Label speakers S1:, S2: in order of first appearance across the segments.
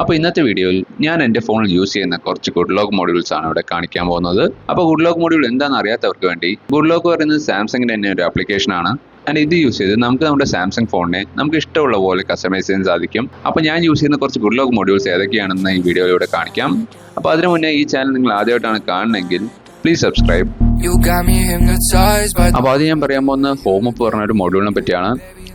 S1: അപ്പോൾ ഇന്നത്തെ വീഡിയോയിൽ ഞാൻ എൻ്റെ ഫോണിൽ യൂസ് ചെയ്യുന്ന കുറച്ച് ഗുഡ് ലോക്ക് മോഡ്യൂൾസ് ആണ് ഇവിടെ കാണിക്കാൻ പോകുന്നത്. അപ്പോൾ ഗുഡ് ലോക്ക് മോഡ്യൂൾ എന്താണെന്ന് അറിയാത്തവർക്ക് വേണ്ടി, ഗുഡ് ലോക്ക് പറയുന്നത് സാംസങ്ങിൻ്റെ തന്നെ ഒരു ആപ്ലിക്കേഷൻ ആണ്. ആൻഡ് ഇത് യൂസ് ചെയ്ത് നമുക്ക് നമ്മുടെ സാംസങ് ഫോണിനെ നമുക്ക് ഇഷ്ടമുള്ള പോലെ കസ്റ്റമൈസ് ചെയ്യാൻ സാധിക്കും. അപ്പോൾ ഞാൻ യൂസ് ചെയ്യുന്ന കുറച്ച് ഗുഡ് ലോക്ക് മോഡ്യൂൾസ് ഏതൊക്കെയാണെന്ന് ഈ വീഡിയോയിലൂടെ കാണിക്കാം. അപ്പോൾ അതിനു മുന്നേ ഈ ചാനൽ നിങ്ങൾ ആദ്യമായിട്ടാണ് കാണുന്നതെങ്കിൽ പ്ലീസ് സബ്സ്ക്രൈബ്. അപ്പോൾ അത് ഞാൻ പറയാൻ പോകുന്ന ഹോം അപ്പ് പറഞ്ഞ ഒരു മോഡ്യൂളിനെ പറ്റിയാണ്.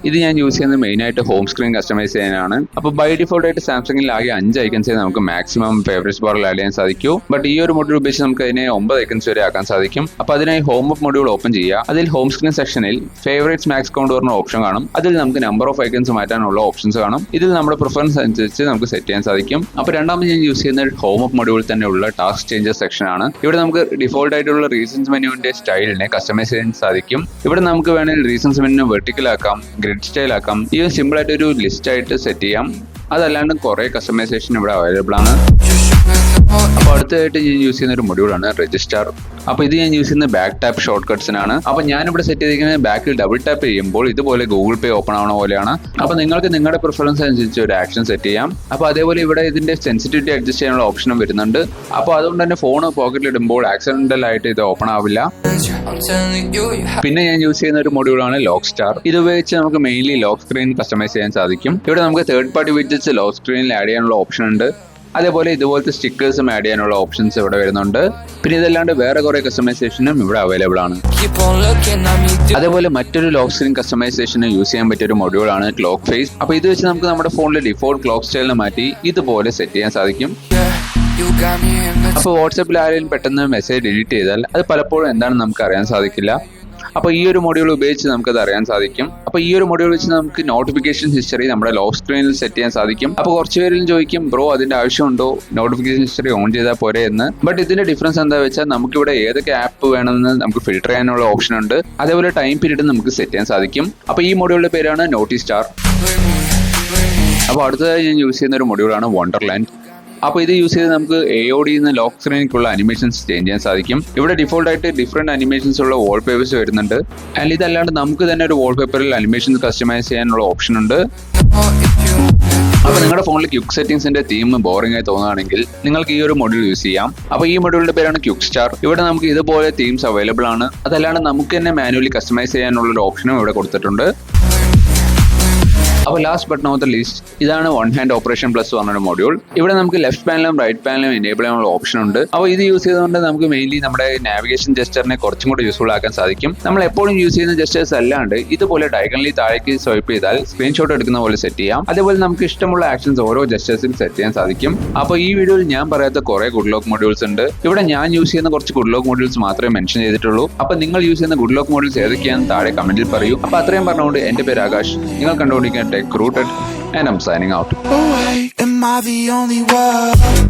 S1: ഇത് ഞാൻ യൂസ് ചെയ്യുന്നത് മെയിനായിട്ട് ഹോം സ്ക്രീൻ കസ്റ്റമൈസ് ചെയ്യാനാണ്. അപ്പോൾ ബൈ ഡിഫോൾട്ട് ആയിട്ട് സാംസങ്ങിൽ ആകെ 5 ഐക്കൻസ് നമുക്ക് മാക്സിമം ഫേവറേറ്റ്സ് ബാറിൽ ആഡ് ചെയ്യാൻ സാധിക്കും. ബട്ട് ഈ ഒരു മോഡ്യൂൾ ഉപയോഗിച്ച് നമുക്ക് അതിനെ 9 ഐക്കൻസ് വരെ ആക്കാൻ സാധിക്കും. അപ്പോൾ അതിനായി ഹോം അപ്പ് മോഡ്യൂൾ ഓപ്പൺ ചെയ്യുക. അതിൽ ഹോം സ്ക്രീൻ സെക്ഷനിൽ ഫേവറേറ്റ്സ് മാക്സ് കൗണ്ട് പറഞ്ഞ ഓപ്ഷൻ കാണും. അതിൽ നമുക്ക് നമ്പർ ഓഫ് ഐക്കൻസ് മാറ്റാനുള്ള ഓപ്ഷൻസ് കാണും. ഇതിൽ നമ്മുടെ പ്രിഫറൻസ് അനുസരിച്ച് നമുക്ക് സെറ്റ് ചെയ്യാൻ സാധിക്കും. അപ്പോൾ രണ്ടാമത് ഞാൻ യൂസ് ചെയ്യുന്ന ഹോം അപ്പ് മോഡ്യൂൾ തന്നെയുള്ള ടാസ്ക് ചേഞ്ചസ് സെക്ഷൻ ആണ്. ഇവിടെ നമുക്ക് ഡിഫോൾട്ട് ആയിട്ടുള്ള റീസൺസ് മെനുവിന്റെ സ്റ്റൈലിനെ കസ്റ്റമൈസ് ചെയ്യാൻ സാധിക്കും. ഇവിടെ നമുക്ക് വേണമെങ്കിൽ റീസൺസ് മെനു വെർട്ടിക്കൽ ആക്കാം, ഗ്രിഡ് സ്റ്റൈൽ ആക്കാം, ഈ സിമ്പിൾ ആയിട്ട് ഒരു ലിസ്റ്റ് ആയിട്ട് സെറ്റ് ചെയ്യാം. അതല്ലാണ്ട് കുറെ കസ്റ്റമൈസേഷൻ ഇവിടെ അവൈലബിൾ ആണ്. അപ്പോൾ അടുത്തതായിട്ട് ഞാൻ യൂസ് ചെയ്യുന്ന ഒരു മൊഡ്യൂളാണ് രജിസ്റ്റർ. അപ്പോൾ ഇത് ഞാൻ യൂസ് ചെയ്യുന്ന ബാക്ക് ടാപ്പ് ഷോർട്ട് കട്ട്സിനാണ്. അപ്പോൾ ഞാനിവിടെ സെറ്റ് ചെയ്തിരിക്കുന്നത് ബാക്കിൽ ഡബിൾ ടാപ്പ് ചെയ്യുമ്പോൾ ഇതുപോലെ ഗൂഗിൾ പേ ഓപ്പൺ ആവണ പോലെയാണ്. അപ്പോൾ നിങ്ങൾക്ക് നിങ്ങളുടെ പ്രിഫറൻസ് അനുസരിച്ച് ഒരു ആക്ഷൻ സെറ്റ് ചെയ്യാം. അപ്പോൾ അതേപോലെ ഇവിടെ ഇതിന്റെ സെൻസിറ്റിവിറ്റി അഡ്ജസ്റ്റ് ചെയ്യാനുള്ള ഓപ്ഷനും വരുന്നുണ്ട്. അപ്പോൾ അതുകൊണ്ട് തന്നെ ഫോൺ പോക്കറ്റിൽ ഇടുമ്പോൾ ആക്സിഡന്റൽ ആയിട്ട് ഇത് ഓപ്പൺ ആവില്ല. പിന്നെ ഞാൻ യൂസ് ചെയ്യുന്ന ഒരു മൊഡ്യൂളാണ് ലോക്ക് സ്റ്റാർ. ഇത് ഉപയോഗിച്ച് നമുക്ക് മെയിൻലി ലോക്ക് സ്ക്രീൻ കസ്റ്റമൈസ് ചെയ്യാൻ സാധിക്കും. ഇവിടെ നമുക്ക് തേർഡ് പാർട്ടി വിഡ്ജറ്റ്സ് ലോക്ക് സ്ക്രീനിൽ ആഡ് ചെയ്യാനുള്ള ഓപ്ഷൻ ഉണ്ട്. അതേപോലെ ഇതുപോലത്തെ സ്റ്റിക്കേഴ്സും ആഡ് ചെയ്യാനുള്ള ഓപ്ഷൻസ് ഇവിടെ വരുന്നുണ്ട്. പിന്നെ ഇതല്ലാണ്ട് വേറെ കുറെ കസ്റ്റമൈസേഷനും ഇവിടെ അവൈലബിൾ ആണ്. അതേപോലെ മറ്റൊരു ലോക്ക് സ്ക്രീൻ കസ്റ്റമൈസേഷന് യൂസ് ചെയ്യാൻ പറ്റിയ ഒരു മൊഡ്യൂളാണ് ക്ലോക്ക് ഫേസ്. അപ്പോൾ ഇത് വെച്ച് നമുക്ക് നമ്മുടെ ഫോണിലെ ഡിഫോൾട്ട് ക്ലോക്ക് സ്റ്റൈലിനെ മാറ്റി ഇതുപോലെ സെറ്റ് ചെയ്യാൻ സാധിക്കും. അപ്പോൾ വാട്സാപ്പിൽ ആരെങ്കിലും പെട്ടെന്ന് മെസ്സേജ് ഡിലീറ്റ് ചെയ്താൽ അത് പലപ്പോഴും എന്താണെന്ന് നമുക്ക് അറിയാൻ സാധിക്കില്ല. അപ്പോൾ ഈ ഒരു മൊഡ്യൂൾ ഉപയോഗിച്ച് നമുക്കത് അറിയാൻ സാധിക്കും. അപ്പോൾ ഈ ഒരു മൊഡ്യൂൾ വെച്ച് നമുക്ക് നോട്ടിഫിക്കേഷൻ ഹിസ്റ്ററി നമ്മുടെ ലോക്ക് സ്ക്രീനിൽ സെറ്റ് ചെയ്യാൻ സാധിക്കും. അപ്പോൾ കുറച്ച് പേരും ചോദിക്കും, ബ്രോ അതിന്റെ ആവശ്യമുണ്ടോ, നോട്ടിഫിക്കേഷൻ ഹിസ്റ്ററി ഓൺ ചെയ്താൽ പോരെ എന്ന്. ബട്ട് ഇതിന്റെ ഡിഫറൻസ് എന്താ വെച്ചാൽ നമുക്കിവിടെ ഏതൊക്കെ ആപ്പ് വേണമെന്ന് നമുക്ക് ഫിൽട്ടർ ചെയ്യാനുള്ള ഓപ്ഷൻ ഉണ്ട്. അതേപോലെ ടൈം പീരീഡ് നമുക്ക് സെറ്റ് ചെയ്യാൻ സാധിക്കും. അപ്പോൾ ഈ മൊഡ്യൂളിന്റെ പേരാണ് നോട്ടി സ്റ്റാർ. അപ്പോൾ അടുത്തതായി ഞാൻ യൂസ് ചെയ്യുന്ന ഒരു മൊഡ്യൂളാണ് വണ്ടർലാൻഡ്. അപ്പോൾ ഇത് യൂസ് ചെയ്ത് നമുക്ക് AOD നിന്ന് ലോക്ക് സ്ക്രീനിലേക്കുള്ള അനിമേഷൻസ് ചേഞ്ച് ചെയ്യാൻ സാധിക്കും. ഇവിടെ ഡിഫോൾട്ട് ആയിട്ട് ഡിഫറെന്റ് അനിമേഷൻസ് ഉള്ള വാൾപേപ്പേഴ്സ് വരുന്നുണ്ട്. ആൻഡ് ഇതല്ലാണ്ട് നമുക്ക് തന്നെ ഒരു വാൾപേപ്പറിൽ അനിമേഷൻസ് കസ്റ്റമൈസ് ചെയ്യാനുള്ള ഓപ്ഷൻ ഉണ്ട്. അപ്പോൾ നിങ്ങളുടെ ഫോണിൽ ക്വിക്ക് സെറ്റിംഗ്സിന്റെ തീം ബോറിംഗ് ആയി തോന്നുകയാണെങ്കിൽ നിങ്ങൾക്ക് ഈ ഒരു മൊഡ്യൂൾ യൂസ് ചെയ്യാം. അപ്പോൾ ഈ മൊഡ്യൂളിന്റെ പേരാണ് ക്വിക്ക് സ്റ്റാർ. ഇവിടെ നമുക്ക് ഇതുപോലെ തീംസ് അവൈലബിൾ ആണ്. അതല്ലാണ്ട് നമുക്ക് തന്നെ മാനുവലി കസ്റ്റമൈസ് ചെയ്യാനുള്ള ഒരു ഓപ്ഷനും ഇവിടെ കൊടുത്തിട്ടുണ്ട്. അപ്പോൾ last but not the least, ഇതാണ് വൺ ഹാൻഡ് ഓപ്പറേഷൻ പ്ലസ് പറഞ്ഞൊരു മൊഡ്യൂൾ. ഇവിടെ നമുക്ക് ലെഫ്റ്റ് പാനലും റൈറ്റ് പാനലും എനേബിൾ ചെയ്യാനുള്ള ഓപ്ഷൻ ഉണ്ട്. അപ്പോൾ ഇത് യൂസ് ചെയ്തുകൊണ്ട് നമുക്ക് മെയിൻലി നമ്മുടെ നാവിഗേഷൻ ജസ്റ്ററിനെ കുറച്ചും കൂടി യൂസ്ഫുൾ ആക്കാൻ സാധിക്കും. നമ്മൾ എപ്പോഴും യൂസ് ചെയ്യുന്ന ജസ്റ്റേഴ്സ് അല്ലാണ്ട് ഇതുപോലെ ഡയഗണലി താഴേക്ക് സ്വൈപ്പ് ചെയ്താൽ സ്ക്രീൻഷോട്ട് എടുക്കുന്ന പോലെ സെറ്റ് ചെയ്യാം. അതേപോലെ നമുക്ക് ഇഷ്ടമുള്ള ആക്ഷൻസ് ഓരോ ജസ്റ്റേഴ്സിൽ സെറ്റ് ചെയ്യാൻ സാധിക്കും. അപ്പോൾ ഈ വീഡിയോയിൽ ഞാൻ പറയാത്ത കുറെ ഗുഡ് ലോക്ക് മൊഡ്യൂൾസ് ഉണ്ട്. ഇവിടെ ഞാൻ യൂസ് ചെയ്യുന്ന കുറച്ച് ഗുഡ് ലോക്ക് മൊഡ്യൂൾസ് മാത്രമേ മെൻഷൻ ചെയ്തിട്ടുള്ളൂ. അപ്പോൾ നിങ്ങൾ യൂസ് ചെയ്യുന്ന ഗുഡ് ലോക്ക് മൊഡ്യൂൾസ് ഏതൊക്കെയാണെന്ന് താഴെ കമന്റിൽ പറയൂ. അപ്പോൾ അത്രയും പറഞ്ഞുകൊണ്ട് എൻ്റെ പേര് ആകാശ്, നിങ്ങൾ കണ്ടുകൊണ്ടിരിക്കുന്ന Tech Rooted, and I'm signing out.
S2: Am I the only one?